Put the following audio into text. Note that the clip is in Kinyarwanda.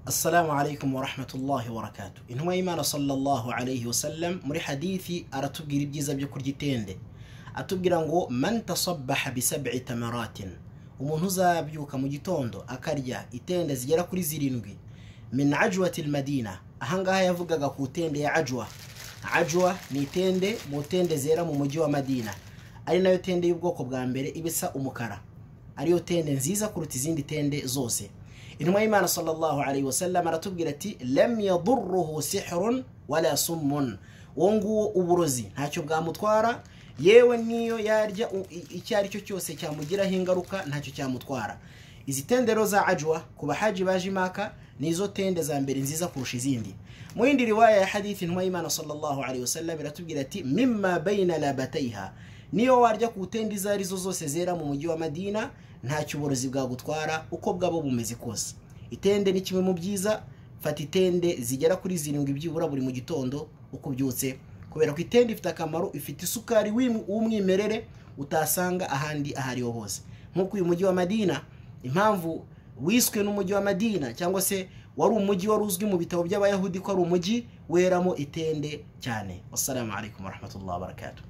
Assalamu alaikum wa rahmatullahi wa barakatuh. Intumwa y'Imana sallallahu alayhi wa sallam muri hadithi aratubwira ibyiza byo kurya itende. Atubwira ngo man tasabbaha bi sab'i tamaratin, umuntu uzabyuka mu gitondo akarya itende zigera kuri 7 min ajwati al-Madina. Ahangaha yavugaga ku tende ya ajwa. Ajwa ni itende mu tende zera mu mujyi wa Madina, ari nayo tende y'ubwoko bwa mbere ibisa umukara, ariyo tende nziza kuruta izindi tende zose. Intumwa y'Imana sallallahu alayhi wa sallam aratubwira ati lam yadurruhu sihrun wala summun, wonguwo uburozi ntacyo bwamutwara, yewe niyo yarya icyari cyo cyose cyamugiraho ingaruka ntacyo cyamutwara. Izi tendero za ajwa ku bahaji baje Maka nizo tende za mbere nziza kurusha izindi. Mu yindi riwaya ya hadithi intumwa y'Imana sallallahu alayhi wa sallam iratubwira ati mimma bayna labatayha, niyo warya ku tende izarizo zose zera mu mujyi wa Madina ntacyo uburozi bwagutwara uko bwabo bumeze kose. Itende ni kimwe mu byiza. Fata itende zigera kuri 7 byibura buri mu gitondo uko byutse, kubera ko itende ifite akamaro, ifite isukari w'umwimerere utasanga ahandi ahariho hose. Nkuko uyu mujyi wa Madina, impamvu wiswe n'umujyi wa Madina cyangwa se wari umujyi wari uzwi mu bitabo by'abayahudi ko ari umujyi weramo itende cyane. Assalamu alaikum wa rahmatullahi wa barakatuh.